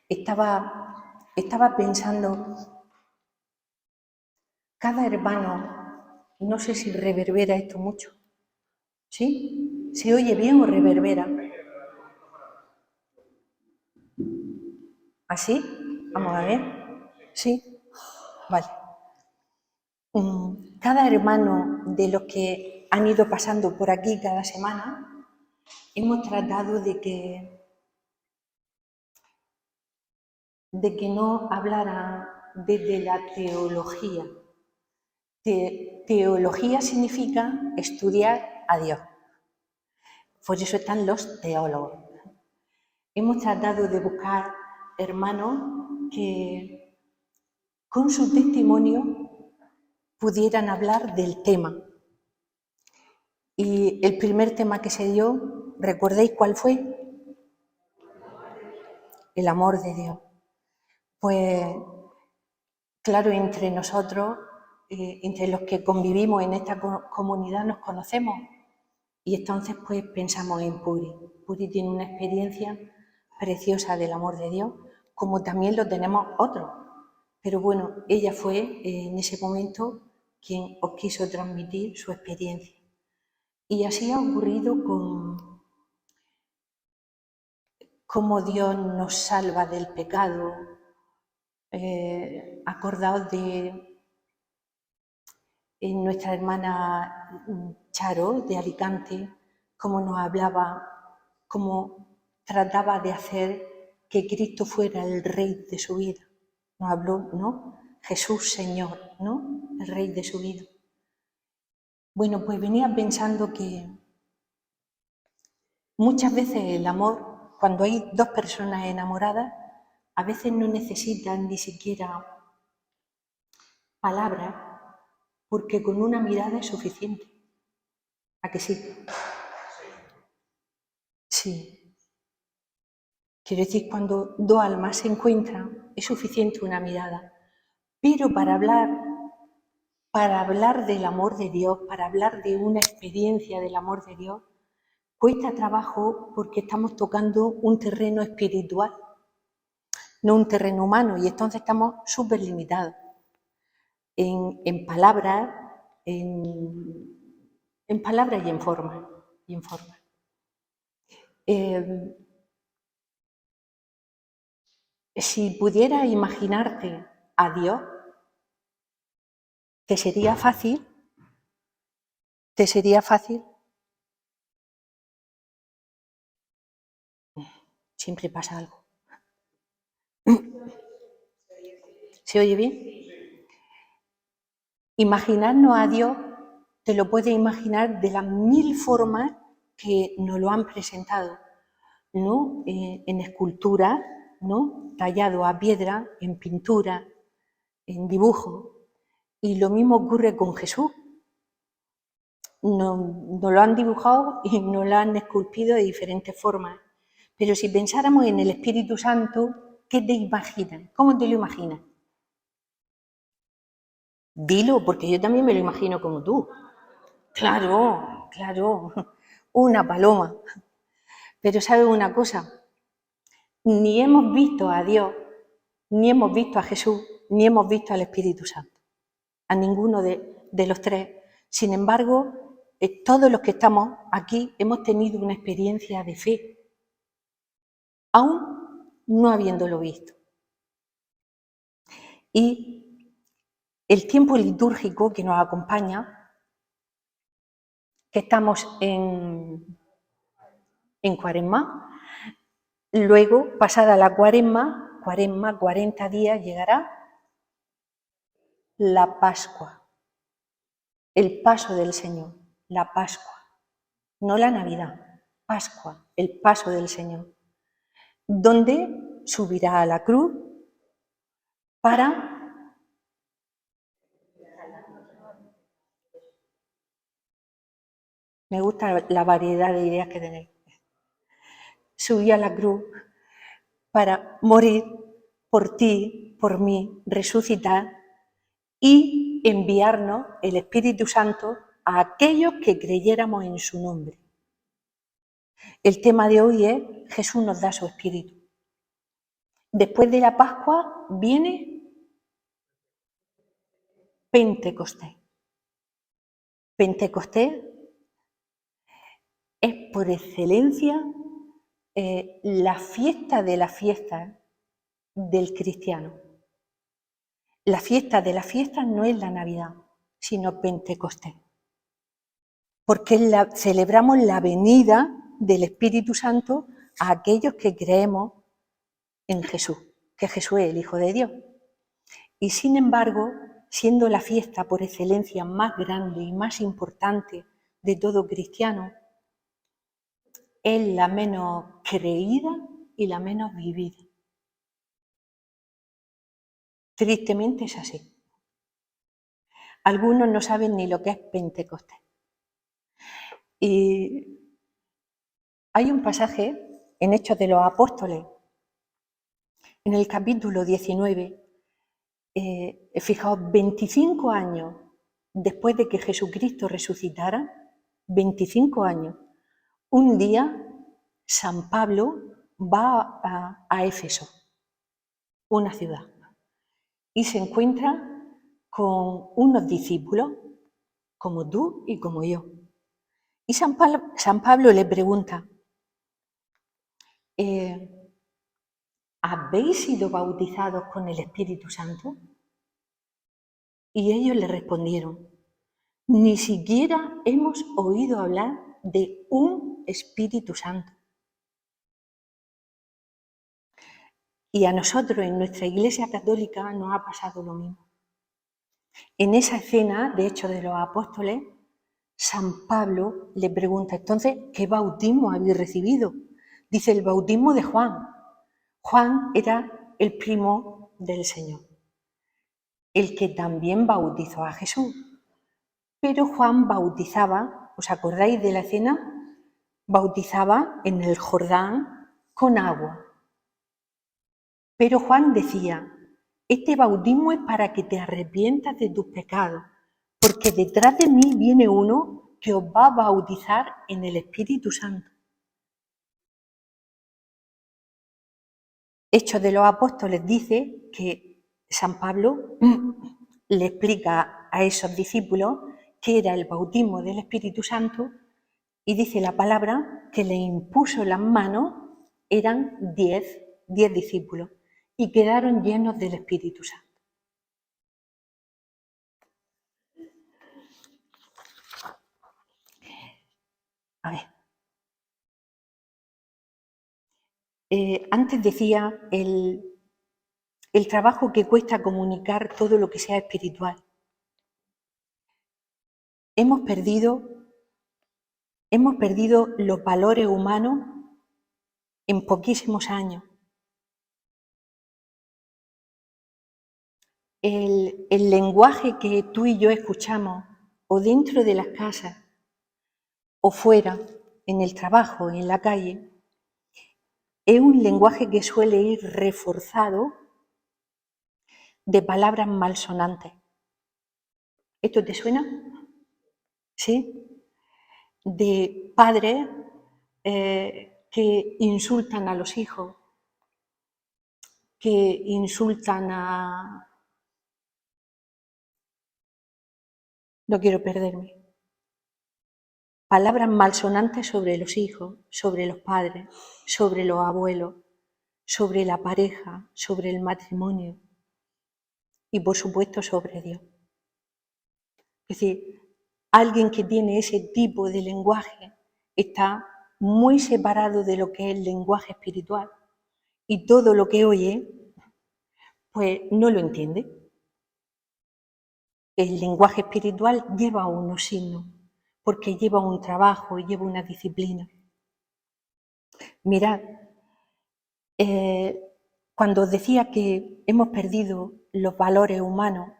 Estaba pensando, cada hermano, no sé si reverbera esto mucho, ¿sí? ¿Se oye bien o reverbera? ¿Así? Vamos a ver. ¿Sí? Vale. Cada hermano de los que han ido pasando por aquí cada semana, hemos tratado de que no hablara desde la teología. Teología significa estudiar a Dios. Por eso están los teólogos. Hemos tratado de buscar hermanos que con su testimonio pudieran hablar del tema. Y el primer tema que se dio, ¿recordáis cuál fue? El amor de Dios. Pues claro, entre nosotros, entre los que convivimos en esta comunidad, nos conocemos. Y entonces pues pensamos en Puri. Puri tiene una experiencia preciosa del amor de Dios, como también lo tenemos otros. Pero bueno, ella fue en ese momento quien os quiso transmitir su experiencia. Y así ha ocurrido con cómo Dios nos salva del pecado. Acordaos de nuestra hermana Charo de Alicante, cómo nos hablaba, cómo trataba de hacer que Cristo fuera el Rey de su vida. Nos habló, ¿no? Jesús Señor, ¿no? El Rey de su vida. Bueno, pues venía pensando que muchas veces el amor, cuando hay dos personas enamoradas, a veces no necesitan ni siquiera palabras, porque con una mirada es suficiente. ¿A que sí? Sí. Quiero decir, cuando dos almas se encuentran, es suficiente una mirada. Pero para hablar del amor de Dios, para hablar de una experiencia del amor de Dios, cuesta trabajo porque estamos tocando un terreno espiritual, no un terreno humano, y entonces estamos súper limitados en palabras, en palabras y en forma. Si pudieras imaginarte a Dios, ¿te sería fácil? ¿Te sería fácil? Siempre pasa algo. ¿Se oye bien? Imaginarnos a Dios, te lo puedes imaginar de las 1000 formas que nos lo han presentado, ¿no? En escultura, ¿no? Tallado a piedra, en pintura, en dibujo. Y lo mismo ocurre con Jesús. Nos lo han dibujado y nos lo han esculpido de diferentes formas. Pero si pensáramos en el Espíritu Santo, ¿qué te imaginas? ¿Cómo te lo imaginas? Dilo, porque yo también me lo imagino como tú. Claro, una paloma. Pero ¿sabes una cosa? Ni hemos visto a Dios, ni hemos visto a Jesús, ni hemos visto al Espíritu Santo. A ninguno de los tres. Sin embargo, todos los que estamos aquí hemos tenido una experiencia de fe, aún no habiéndolo visto. Y el tiempo litúrgico que nos acompaña, que estamos en Cuaresma, luego, pasada la Cuaresma, 40 días, llegará la Pascua, el paso del Señor, la Pascua, no la Navidad, Pascua, el paso del Señor, donde subirá a la cruz para... Me gusta la variedad de ideas que tenéis. Subí a la cruz para morir por ti, por mí, resucitar y enviarnos el Espíritu Santo a aquellos que creyéramos en su nombre. El tema de hoy es Jesús nos da su Espíritu. Después de la Pascua viene Pentecostés. Pentecostés es por excelencia la fiesta de las fiestas del cristiano. La fiesta de las fiestas no es la Navidad, sino Pentecostés. Porque celebramos la venida del Espíritu Santo a aquellos que creemos en Jesús, que Jesús es el Hijo de Dios. Y sin embargo, siendo la fiesta por excelencia más grande y más importante de todo cristiano, es la menos creída y la menos vivida. Tristemente es así. Algunos no saben ni lo que es Pentecostés. Y hay un pasaje en Hechos de los Apóstoles, en el capítulo 19, fijaos, 25 años después de que Jesucristo resucitara, 25 años, un día San Pablo va a Éfeso, una ciudad, y se encuentra con unos discípulos, como tú y como yo. Y San Pablo le pregunta, ¿habéis sido bautizados con el Espíritu Santo? Y ellos le respondieron, ni siquiera hemos oído hablar de un Espíritu Santo. Y a nosotros en nuestra Iglesia Católica nos ha pasado lo mismo. En esa escena, de Hechos de los Apóstoles, San Pablo le pregunta, entonces, ¿qué bautismo habéis recibido? Dice, el bautismo de Juan. Juan era el primo del Señor, el que también bautizó a Jesús. Pero Juan bautizaba, ¿os acordáis de la escena? Bautizaba en el Jordán con agua. Pero Juan decía, este bautismo es para que te arrepientas de tus pecados, porque detrás de mí viene uno que os va a bautizar en el Espíritu Santo. Hechos de los Apóstoles dice que San Pablo le explica a esos discípulos qué era el bautismo del Espíritu Santo y dice la palabra que le impuso las manos, eran 10 discípulos y quedaron llenos del Espíritu Santo. A ver. Antes decía el trabajo que cuesta comunicar todo lo que sea espiritual. Hemos perdido los valores humanos en poquísimos años. El lenguaje que tú y yo escuchamos, o dentro de las casas, o fuera, en el trabajo, en la calle, es un lenguaje que suele ir reforzado de palabras malsonantes. ¿Esto te suena? ¿Sí? De padres que insultan a los hijos, que insultan a... No quiero perderme. Palabras malsonantes sobre los hijos, sobre los padres, sobre los abuelos, sobre la pareja, sobre el matrimonio y, por supuesto, sobre Dios. Es decir, alguien que tiene ese tipo de lenguaje está muy separado de lo que es el lenguaje espiritual y todo lo que oye, pues no lo entiende. El lenguaje espiritual lleva unos signos, porque lleva un trabajo y lleva una disciplina. Mirad, cuando os decía que hemos perdido los valores humanos,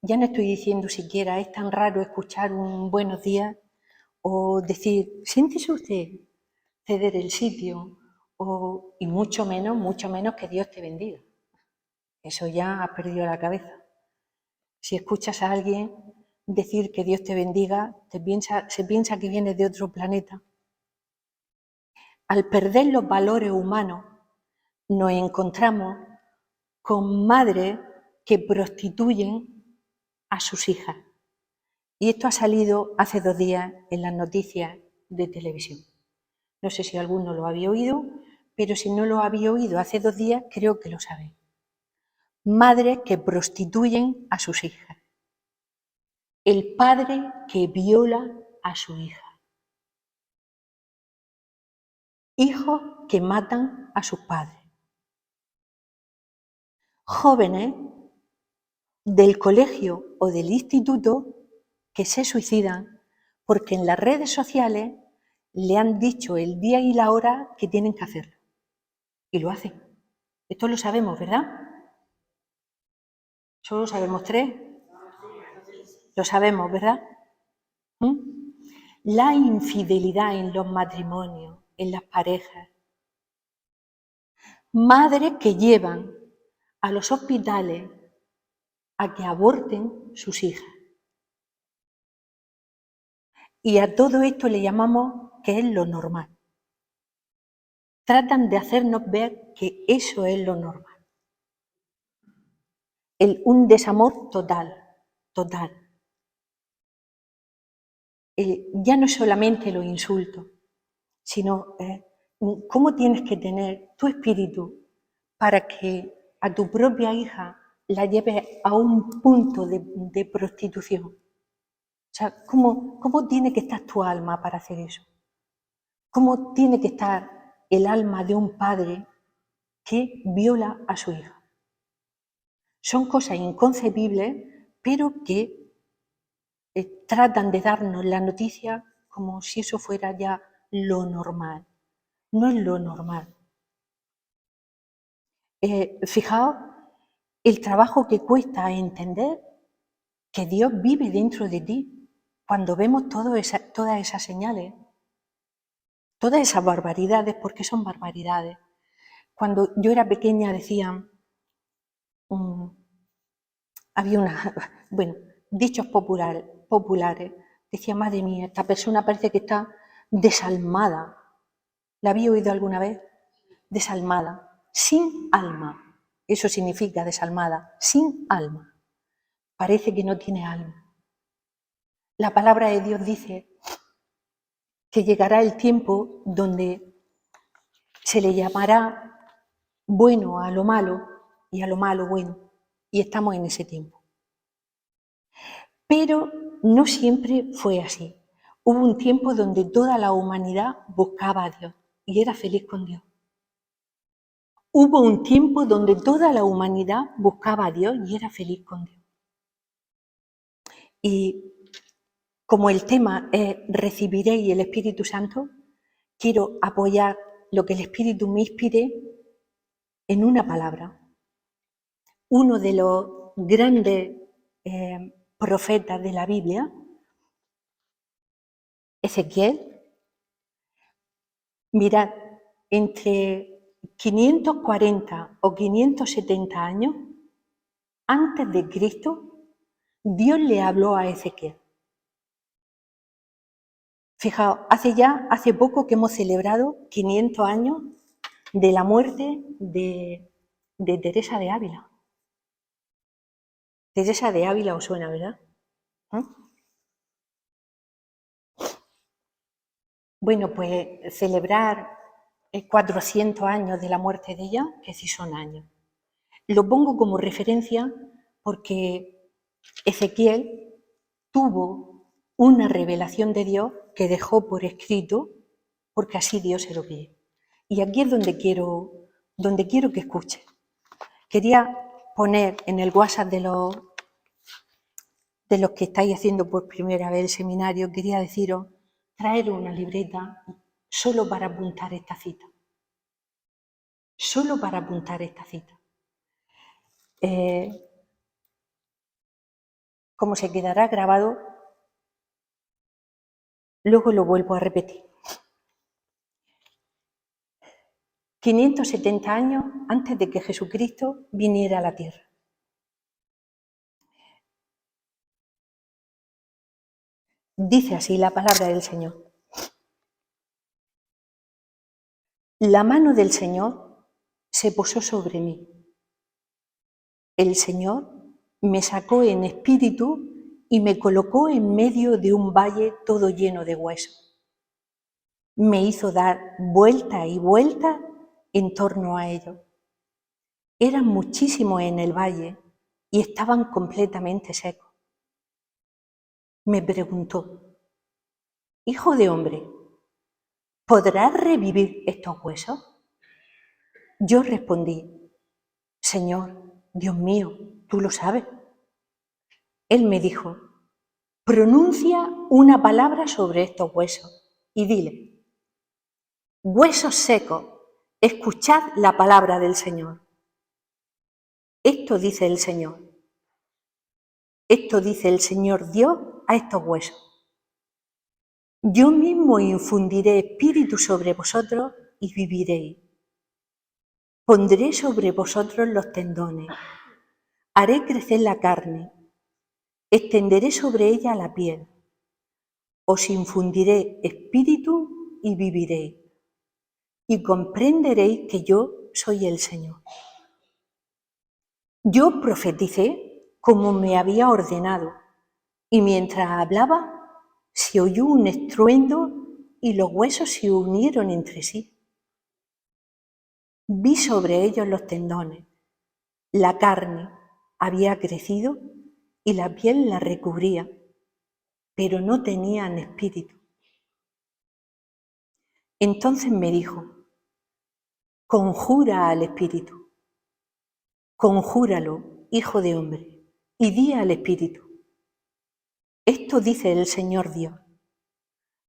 ya no estoy diciendo siquiera es tan raro escuchar un buenos días o decir, siéntese usted, ceder el sitio, y mucho menos que Dios te bendiga. Eso ya has perdido la cabeza. Si escuchas a alguien decir que Dios te bendiga, se piensa que viene de otro planeta. Al perder los valores humanos, nos encontramos con madres que prostituyen a sus hijas. Y esto ha salido hace 2 días en las noticias de televisión. No sé si alguno lo había oído, pero si no lo había oído hace 2 días, creo que lo sabéis. Madres que prostituyen a sus hijas. El padre que viola a su hija. Hijos que matan a sus padres. Jóvenes del colegio o del instituto que se suicidan porque en las redes sociales le han dicho el día y la hora que tienen que hacerlo. Y lo hacen. Esto lo sabemos, ¿verdad? Solo sabemos 3. Lo sabemos, ¿verdad? ¿Mm? La infidelidad en los matrimonios, en las parejas. Madres que llevan a los hospitales a que aborten sus hijas. Y a todo esto le llamamos que es lo normal. Tratan de hacernos ver que eso es lo normal. Un desamor total, total. Ya no es solamente los insultos, sino cómo tienes que tener tu espíritu para que a tu propia hija la lleves a un punto de prostitución. O sea, ¿cómo tiene que estar tu alma para hacer eso? ¿Cómo tiene que estar el alma de un padre que viola a su hija? Son cosas inconcebibles, pero que tratan de darnos la noticia como si eso fuera ya lo normal. No es lo normal. Fijaos el trabajo que cuesta entender que Dios vive dentro de ti cuando vemos todas esas señales, todas esas barbaridades, porque son barbaridades. Cuando yo era pequeña decían, había dichos populares, decía, madre mía, esta persona parece que está desalmada. ¿La había oído alguna vez? Desalmada, sin alma. Eso significa desalmada, sin alma. Parece que no tiene alma. La palabra de Dios dice que llegará el tiempo donde se le llamará bueno a lo malo y a lo malo bueno. Y estamos en ese tiempo. Pero no siempre fue así. Hubo un tiempo donde toda la humanidad buscaba a Dios y era feliz con Dios. Hubo un tiempo donde toda la humanidad buscaba a Dios y era feliz con Dios. Y como el tema es recibiréis el Espíritu Santo, quiero apoyar lo que el Espíritu me inspire en una palabra. Uno de los grandes profetas de la Biblia, Ezequiel, mirad, entre 540 o 570 años antes de Cristo, Dios le habló a Ezequiel. Fijaos, hace poco que hemos celebrado 500 años de la muerte de Teresa de Ávila. Teresa de Ávila os suena, ¿verdad? Bueno, pues celebrar 400 años de la muerte de ella, que sí son años. Lo pongo como referencia porque Ezequiel tuvo una revelación de Dios que dejó por escrito, porque así Dios se lo pide. Y aquí es donde quiero que escuche. Quería poner en el WhatsApp de los que estáis haciendo por primera vez el seminario, quería deciros, traer una libreta solo para apuntar esta cita. Solo para apuntar esta cita. Como se quedará grabado, luego lo vuelvo a repetir. 570 años antes de que Jesucristo viniera a la tierra. Dice así la palabra del Señor. La mano del Señor se posó sobre mí El Señor me sacó en espíritu y me colocó en medio de un valle todo lleno de huesos. Me hizo dar vuelta y vuelta en torno a ellos. Eran muchísimos en el valle y estaban completamente secos. Me preguntó: Hijo de hombre, ¿podrás revivir estos huesos? Yo respondí: Señor, Dios mío, tú lo sabes. Él me dijo: pronuncia una palabra sobre estos huesos y dile: huesos secos, escuchad la palabra del Señor. Esto dice el Señor. Esto dice el Señor Dios a estos huesos: yo mismo infundiré espíritu sobre vosotros y viviréis. Pondré sobre vosotros los tendones, haré crecer la carne, extenderé sobre ella la piel, os infundiré espíritu y viviréis, y comprenderéis que yo soy el Señor. Yo profeticé como me había ordenado, y mientras hablaba, se oyó un estruendo y los huesos se unieron entre sí. Vi sobre ellos los tendones, la carne había crecido y la piel la recubría, pero no tenían espíritu. Entonces me dijo: conjura al espíritu, conjúralo, hijo de hombre, y di al espíritu: esto dice el Señor Dios.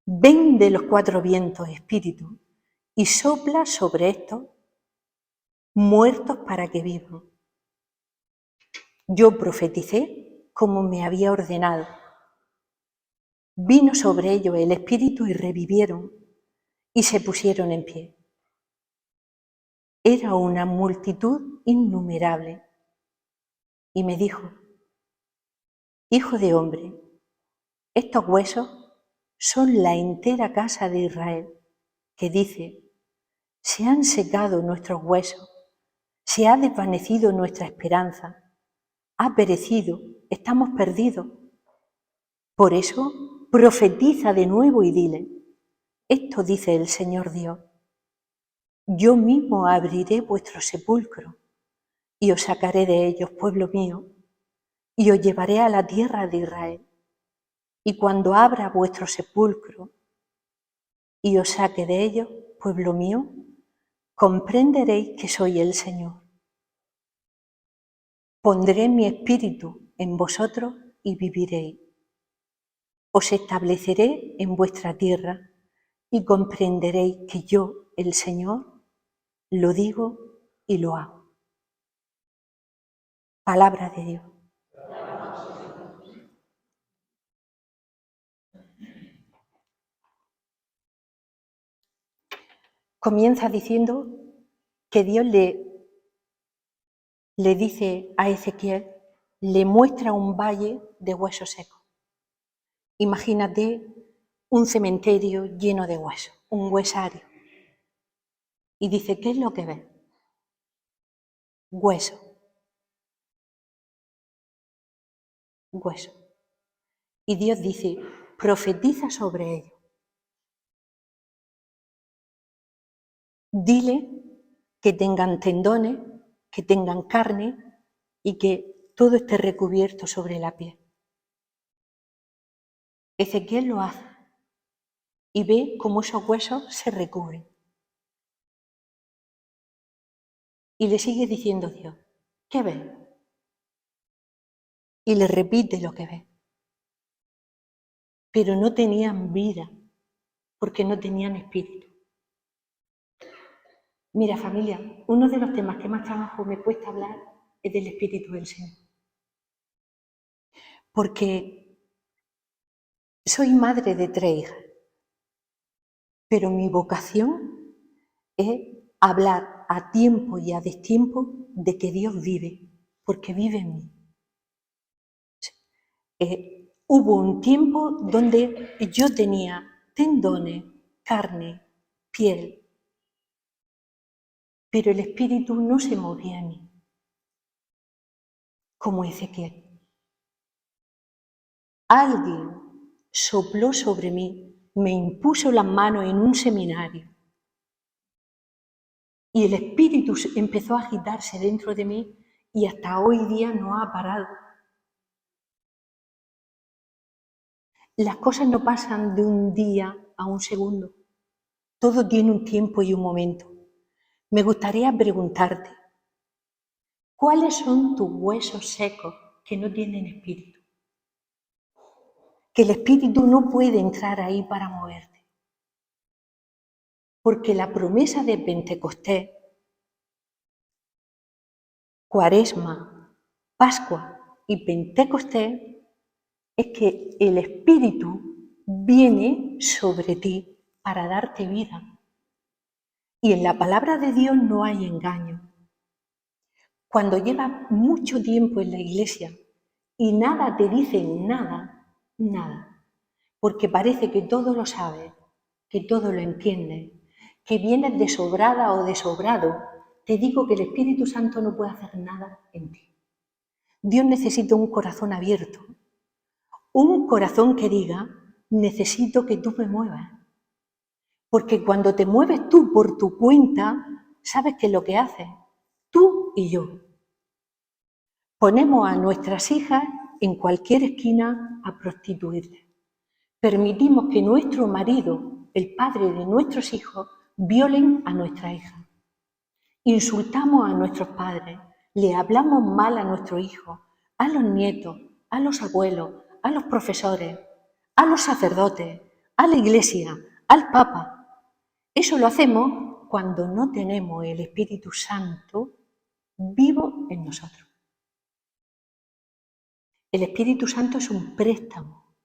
Ven de los cuatro vientos, espíritu, y sopla sobre estos muertos para que vivan. Yo profeticé como me había ordenado. Vino sobre ellos el espíritu y revivieron y se pusieron en pie. Era una multitud innumerable. Y me dijo: hijo de hombre, estos huesos son la entera casa de Israel, que dice: se han secado nuestros huesos, se ha desvanecido nuestra esperanza, ha perecido, estamos perdidos. Por eso profetiza de nuevo y dile: esto dice el Señor Dios. Yo mismo abriré vuestro sepulcro y os sacaré de ellos, pueblo mío, y os llevaré a la tierra de Israel. Y cuando abra vuestro sepulcro y os saque de ellos, pueblo mío, comprenderéis que soy el Señor. Pondré mi espíritu en vosotros y viviréis. Os estableceré en vuestra tierra y comprenderéis que yo, el Señor, lo digo y lo hago. Palabra de Dios. Comienza diciendo que Dios le dice a Ezequiel, le muestra un valle de huesos secos. Imagínate un cementerio lleno de huesos, un huesario. Y dice: ¿qué es lo que ves? Hueso. Hueso. Y Dios dice: profetiza sobre ello. Dile que tengan tendones, que tengan carne y que todo esté recubierto sobre la piel. Ezequiel lo hace y ve cómo esos huesos se recubren. Y le sigue diciendo Dios: ¿qué ves? Y le repite lo que ve. Pero no tenían vida, porque no tenían espíritu. Mira, familia, uno de los temas que más trabajo me cuesta hablar es del Espíritu del Señor. Porque soy madre de 3 hijas, pero mi vocación es hablar a tiempo y a destiempo de que Dios vive, porque vive en mí. Hubo un tiempo donde yo tenía tendones, carne, piel, pero el Espíritu no se movía en mí. como Ezequiel. Alguien sopló sobre mí, me impuso las manos en un seminario y el espíritu empezó a agitarse dentro de mí y hasta hoy día no ha parado. Las cosas no pasan de un día a un segundo. Todo tiene un tiempo y un momento. Me gustaría preguntarte, ¿cuáles son tus huesos secos que no tienen espíritu? Que el espíritu no puede entrar ahí para moverte. Porque la promesa de Pentecostés, Cuaresma, Pascua y Pentecostés es que el espíritu viene sobre ti para darte vida. Y en la palabra de Dios no hay engaño. Cuando llevas mucho tiempo en la iglesia y nada te dicen nada, porque parece que todo lo sabes, que todo lo entiendes, que vienes de sobrada o de sobrado, te digo que el Espíritu Santo no puede hacer nada en ti. Dios necesita un corazón abierto, un corazón que diga, necesito que tú me muevas. Porque cuando te mueves tú por tu cuenta, sabes qué es lo que haces, tú y yo. Ponemos a nuestras hijas en cualquier esquina a prostituirlas. Permitimos que nuestro marido, el padre de nuestros hijos, violen a nuestra hija. Insultamos a nuestros padres, le hablamos mal a nuestros hijos, a los nietos, a los abuelos, a los profesores, a los sacerdotes, a la iglesia, al papa. Eso lo hacemos cuando no tenemos el Espíritu Santo vivo en nosotros. El Espíritu Santo es un préstamo.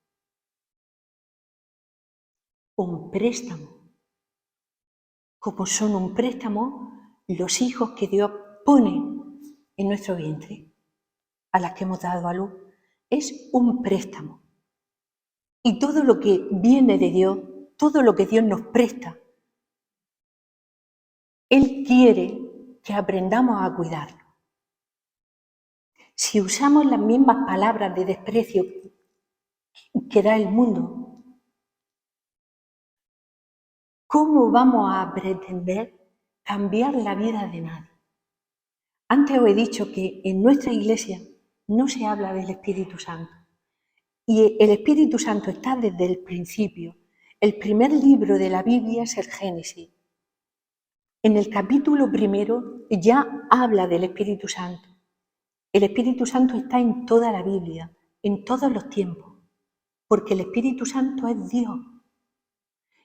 Un préstamo. Como son un préstamo los hijos que Dios pone en nuestro vientre, a las que hemos dado a luz. Es un préstamo. Y todo lo que viene de Dios, todo lo que Dios nos presta, Él quiere que aprendamos a cuidarlo. Si usamos las mismas palabras de desprecio que da el mundo, ¿cómo vamos a pretender cambiar la vida de nadie? Antes os he dicho que en nuestra iglesia no se habla del Espíritu Santo. Y el Espíritu Santo está desde el principio. El primer libro de la Biblia es el Génesis. En el capítulo 1 ya habla del Espíritu Santo. El Espíritu Santo está en toda la Biblia, en todos los tiempos, porque el Espíritu Santo es Dios.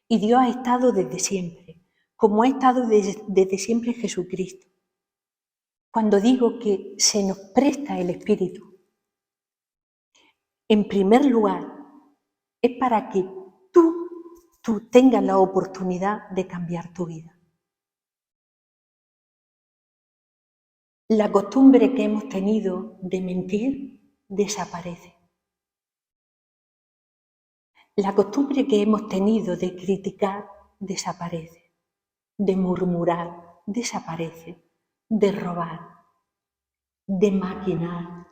Y Dios ha estado desde siempre, como ha estado desde siempre Jesucristo. Cuando digo que se nos presta el Espíritu, en primer lugar, es para que tú tengas la oportunidad de cambiar tu vida. La costumbre que hemos tenido de mentir desaparece. La costumbre que hemos tenido de criticar desaparece, de murmurar desaparece, de robar, de maquinar.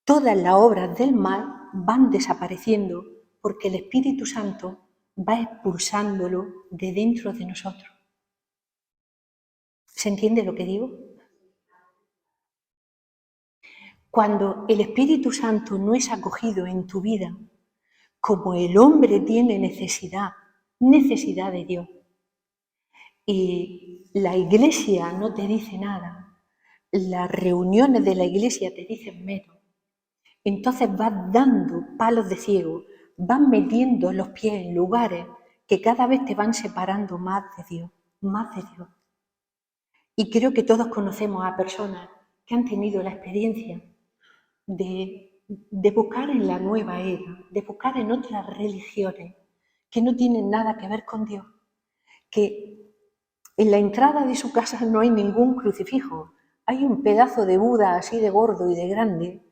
Todas las obras del mal van desapareciendo porque el Espíritu Santo va expulsándolo de dentro de nosotros. ¿Se entiende lo que digo? Cuando el Espíritu Santo no es acogido en tu vida, como el hombre tiene necesidad de Dios, y la iglesia no te dice nada, las reuniones de la iglesia te dicen menos, entonces vas dando palos de ciego, vas metiendo los pies en lugares que cada vez te van separando más de Dios, más de Dios. Y creo que todos conocemos a personas que han tenido la experiencia de buscar en la nueva era, de buscar en otras religiones que no tienen nada que ver con Dios, que en la entrada de su casa no hay ningún crucifijo, hay un pedazo de Buda así de gordo y de grande,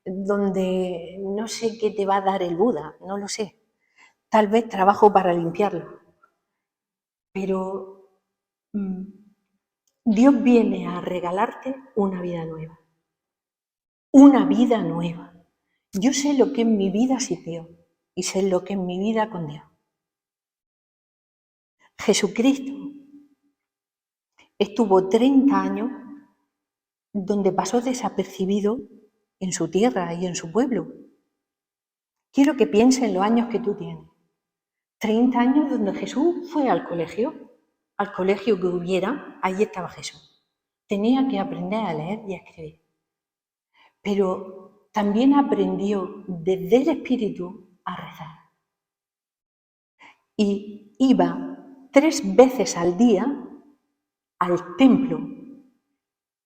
donde no sé qué te va a dar el Buda, no lo sé. Tal vez trabajo para limpiarlo. Pero Dios viene a regalarte una vida nueva. una vida nueva. Yo sé lo que es mi vida sin Dios y sé lo que es mi vida con Dios. Jesucristo estuvo 30 años donde pasó desapercibido en su tierra y en su pueblo. Quiero que pienses en los años que tú tienes. 30 años donde Jesús fue al colegio que hubiera, ahí estaba Jesús. Tenía que aprender a leer y a escribir. Pero también aprendió desde el Espíritu a rezar. Y iba 3 veces al día al templo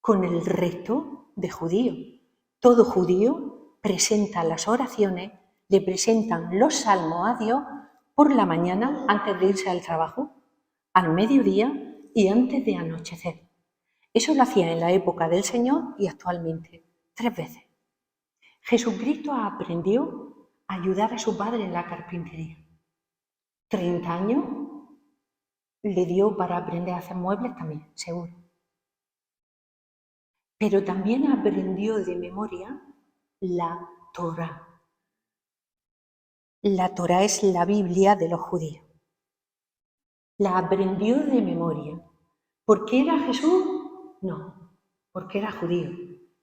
con el resto de judíos. Todo judío presenta las oraciones, le presentan los salmos a Dios por la mañana antes de irse al trabajo, al mediodía y antes de anochecer. Eso lo hacía en la época del Señor y actualmente, 3 veces. Jesucristo aprendió a ayudar a su padre en la carpintería. 30 años le dio para aprender a hacer muebles también, seguro. Pero también aprendió de memoria la Torá. La Torá es la Biblia de los judíos. La aprendió de memoria. ¿Por qué era Jesús? No, porque era judío.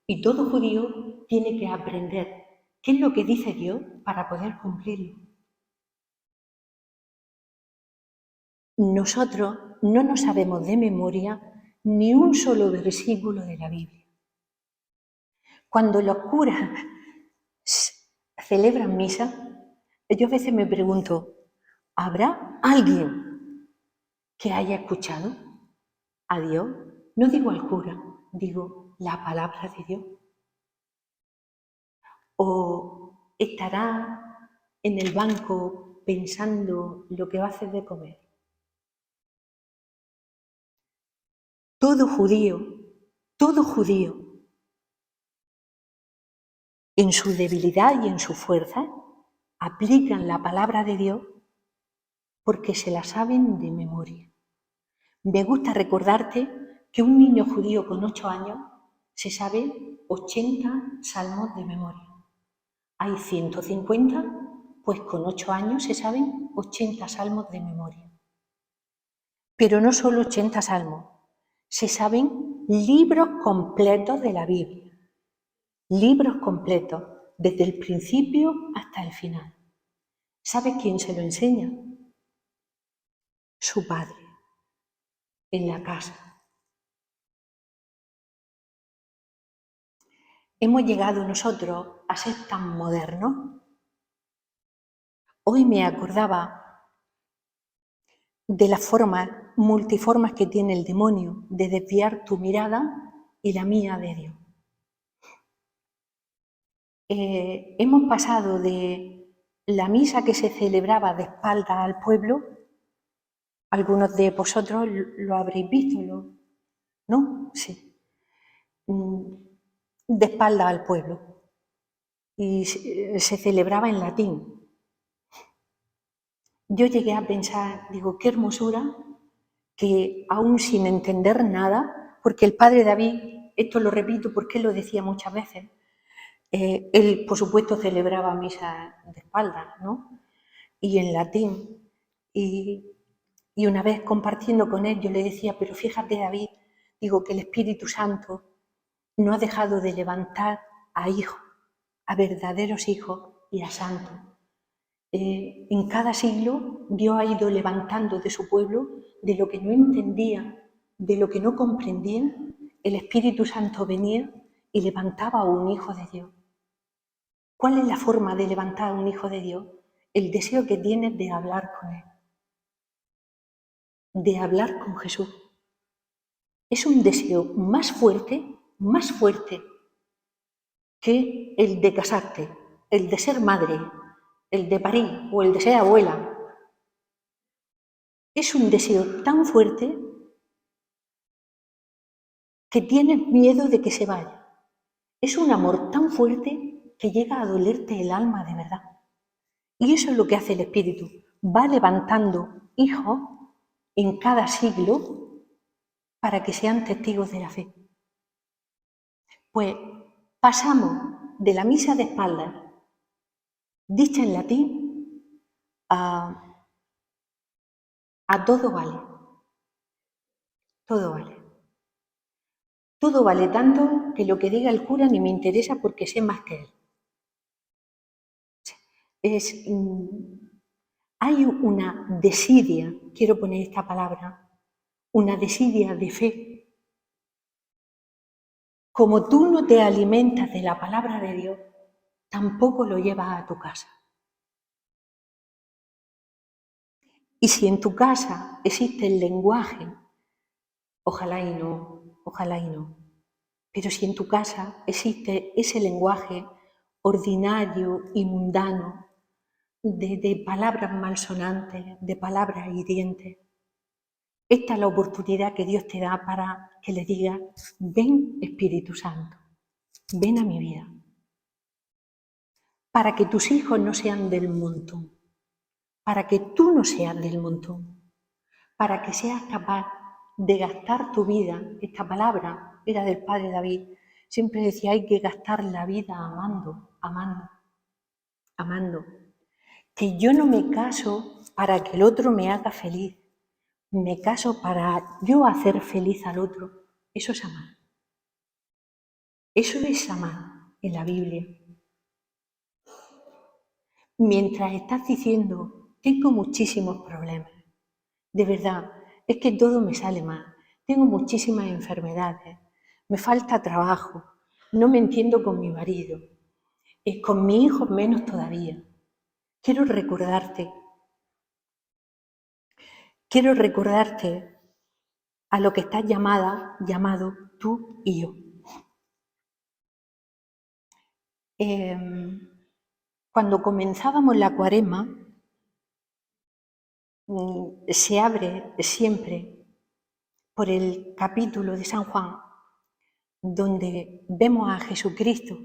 Y todo judío tiene que aprender qué es lo que dice Dios para poder cumplirlo. Nosotros no nos sabemos de memoria ni un solo versículo de la Biblia. Cuando los curas celebran misa, yo a veces me pregunto, ¿habrá alguien que haya escuchado a Dios? No digo al cura, digo la palabra de Dios. ¿O estará en el banco pensando lo que va a hacer de comer? Todo judío, en su debilidad y en su fuerza, aplican la palabra de Dios porque se la saben de memoria. Me gusta recordarte que un niño judío con 8 años se sabe 80 salmos de memoria. Hay 150, pues con 8 años se saben 80 salmos de memoria. Pero no solo 80 salmos, se saben libros completos de la Biblia. Libros completos, desde el principio hasta el final. ¿Sabes quién se lo enseña? Su padre, en la casa. Hemos llegado nosotros a ser tan modernos. Hoy me acordaba de las formas multiformas que tiene el demonio de desviar tu mirada y la mía de Dios. Hemos pasado de la misa que se celebraba de espaldas al pueblo, algunos de vosotros lo habréis visto, ¿no? Sí. De espaldas al pueblo. Y se celebraba en latín. Yo llegué a pensar, digo, qué hermosura que aún sin entender nada, porque el padre David, esto lo repito porque él lo decía muchas veces, él por supuesto celebraba misa de espaldas, ¿no? Y en latín. Y una vez compartiendo con él yo le decía, pero fíjate David, digo que el Espíritu Santo no ha dejado de levantar a hijos, a verdaderos hijos y a santos. En cada siglo Dios ha ido levantando de su pueblo, de lo que no entendía, de lo que no comprendía, el Espíritu Santo venía y levantaba a un hijo de Dios. ¿Cuál es la forma de levantar a un hijo de Dios? El deseo que tienes de hablar con Él, de hablar con Jesús. Es un deseo más fuerte que el de casarte, el de ser madre, el de parir o el de ser abuela. Es un deseo tan fuerte que tienes miedo de que se vaya. Es un amor tan fuerte que llega a dolerte el alma de verdad. Y eso es lo que hace el Espíritu. Va levantando hijos en cada siglo para que sean testigos de la fe. Pues Pasamos de la misa de espaldas, dicha en latín, a todo vale. Todo vale. Todo vale tanto que lo que diga el cura ni me interesa porque sé más que él. Hay una desidia, quiero poner esta palabra, una desidia de fe. Como tú no te alimentas de la palabra de Dios, tampoco lo llevas a tu casa. Y si en tu casa existe el lenguaje, ojalá y no, pero si en tu casa existe ese lenguaje ordinario y mundano, de palabras malsonantes, de palabras hirientes, esta es la oportunidad que Dios te da para que le digas: ven Espíritu Santo, ven a mi vida, para que tus hijos no sean del montón, para que tú no seas del montón, para que seas capaz de gastar tu vida. Esta palabra era del padre David, siempre decía: hay que gastar la vida amando, amando, amando. Que yo no me caso para que el otro me haga feliz, me caso para yo hacer feliz al otro. Eso es amar. Eso es amar en la Biblia. Mientras estás diciendo: tengo muchísimos problemas, de verdad, es que todo me sale mal, tengo muchísimas enfermedades, me falta trabajo, no me entiendo con mi marido, con mi hijo menos todavía. Quiero recordarte a lo que estás llamado tú y yo. Cuando comenzábamos la Cuaresma, se abre siempre por el capítulo de San Juan, donde vemos a Jesucristo.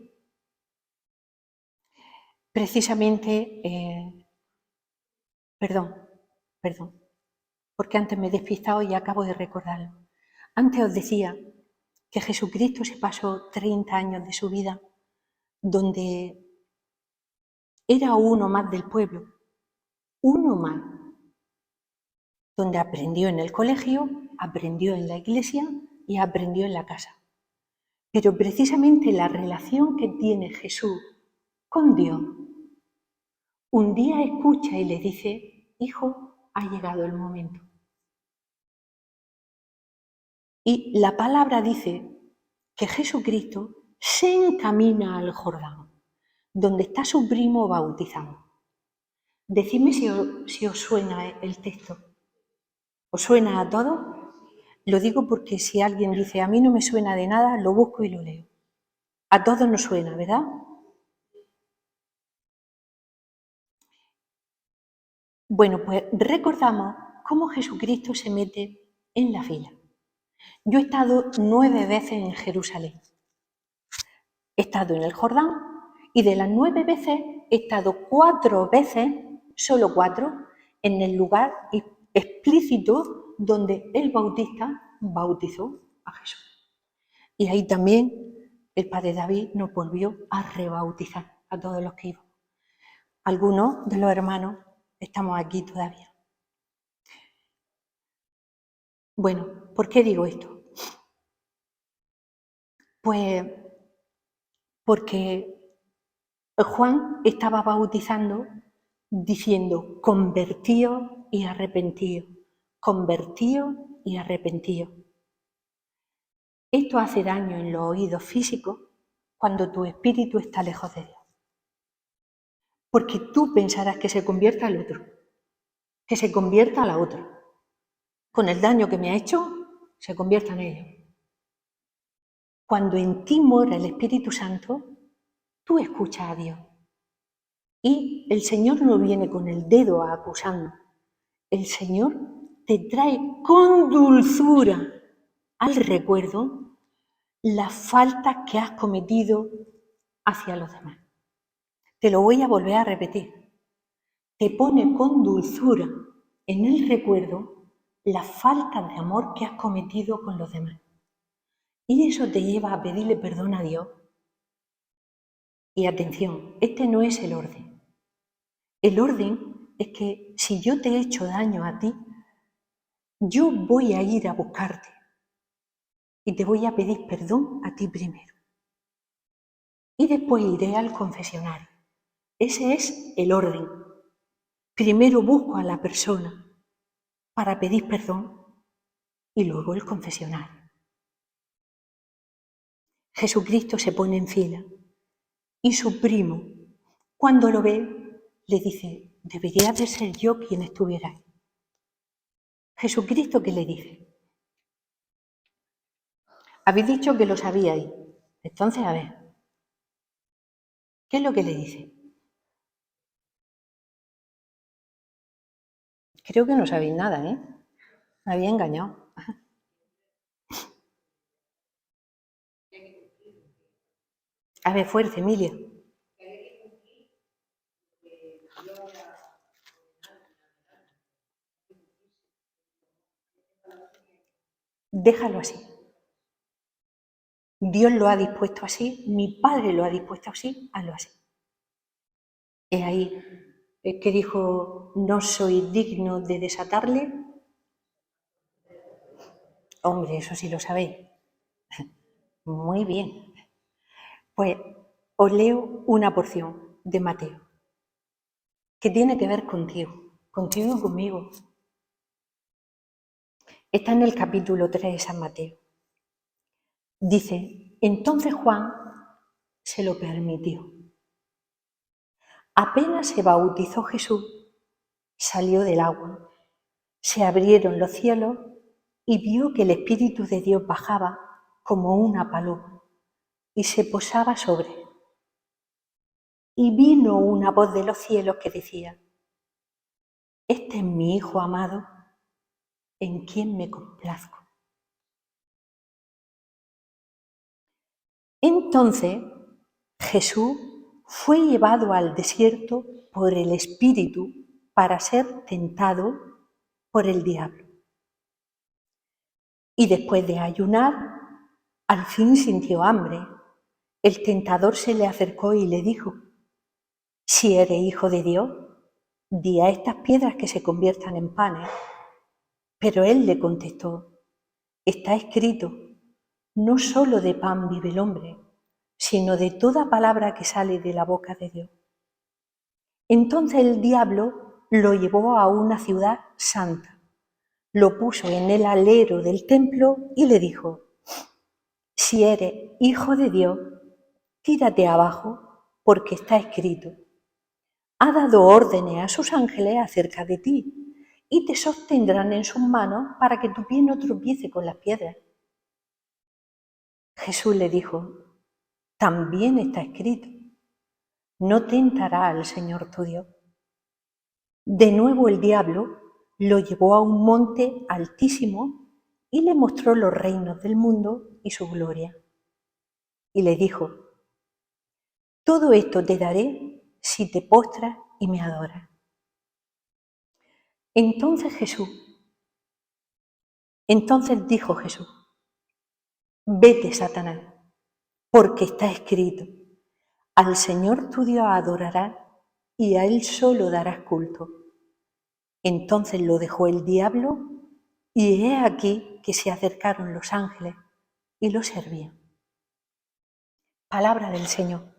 Precisamente, perdón, porque antes me he despistado y acabo de recordarlo. Antes os decía que Jesucristo se pasó 30 años de su vida donde era uno más del pueblo, uno más, donde aprendió en el colegio, aprendió en la iglesia y aprendió en la casa. Pero precisamente la relación que tiene Jesús con Dios, un día escucha y le dice: hijo, ha llegado el momento. Y la palabra dice que Jesucristo se encamina al Jordán, donde está su primo bautizado. Decidme si os suena el texto. ¿Os suena a todos? Lo digo porque si alguien dice: a mí no me suena de nada, lo busco y lo leo. A todos nos suena, ¿verdad? Bueno, pues recordamos cómo Jesucristo se mete en la fila. Yo he estado 9 veces en Jerusalén. He estado en el Jordán y de las 9 veces he estado 4 veces, solo 4, en el lugar explícito donde el Bautista bautizó a Jesús. Y ahí también el padre David nos volvió a rebautizar a todos los que íbamos. Algunos de los hermanos estamos aquí todavía. Bueno, ¿por qué digo esto? Pues porque Juan estaba bautizando diciendo: convertíos y arrepentíos, convertíos y arrepentíos. Esto hace daño en los oídos físicos cuando tu espíritu está lejos de Dios. Porque tú pensarás que se convierta al otro, que se convierta a la otra. Con el daño que me ha hecho, se convierta en ellos. Cuando en ti mora el Espíritu Santo, tú escuchas a Dios. Y el Señor no viene con el dedo acusando. El Señor te trae con dulzura al recuerdo las faltas que has cometido hacia los demás. Te lo voy a volver a repetir. Te pone con dulzura en el recuerdo las faltas de amor que has cometido con los demás. Y eso te lleva a pedirle perdón a Dios Y atención, este no es el orden. El orden es que si yo te he hecho daño a ti, yo voy a ir a buscarte y te voy a pedir perdón a ti primero. Y después iré al confesionario. Ese es el orden. Primero busco a la persona para pedir perdón y luego el confesionario. Jesucristo se pone en fila y su primo, cuando lo ve, le dice, debería de ser yo quien estuviera ahí. Jesucristo, ¿qué le dice? Habéis dicho que lo sabíais. Entonces, a ver, ¿qué es lo que le dice? Creo que no sabéis nada, ¿eh? Me había engañado. A ver, fuerte, Emilia. Déjalo así. Dios lo ha dispuesto así, mi Padre lo ha dispuesto así, hazlo así. Es ahí que dijo, no soy digno de desatarle. Hombre, eso sí lo sabéis. Muy bien. Pues os leo una porción de Mateo, que tiene que ver contigo y conmigo. Está en el capítulo 3 de San Mateo. Dice, entonces Juan se lo permitió. Apenas se bautizó Jesús, salió del agua, se abrieron los cielos y vio que el Espíritu de Dios bajaba como una paloma y se posaba sobre él. Y vino una voz de los cielos que decía, este es mi Hijo amado, en quien me complazco. Entonces Jesús fue llevado al desierto por el Espíritu para ser tentado por el diablo. Y después de ayunar, al fin sintió hambre. El tentador se le acercó y le dijo, si eres hijo de Dios, di a estas piedras que se conviertan en panes. Pero él le contestó, está escrito, no solo de pan vive el hombre, sino de toda palabra que sale de la boca de Dios. Entonces el diablo lo llevó a una ciudad santa, lo puso en el alero del templo y le dijo, si eres hijo de Dios, tírate abajo, porque está escrito, ha dado órdenes a sus ángeles acerca de ti, y te sostendrán en sus manos para que tu pie no tropiece con las piedras. Jesús le dijo, también está escrito, no tentará al Señor tu Dios. De nuevo el diablo lo llevó a un monte altísimo y le mostró los reinos del mundo y su gloria. Y le dijo, todo esto te daré si te postras y me adoras. Entonces dijo Jesús, vete, Satanás, porque está escrito, al Señor tu Dios adorarás y a Él solo darás culto. Entonces lo dejó el diablo y he aquí que se acercaron los ángeles y lo servían. Palabra del Señor.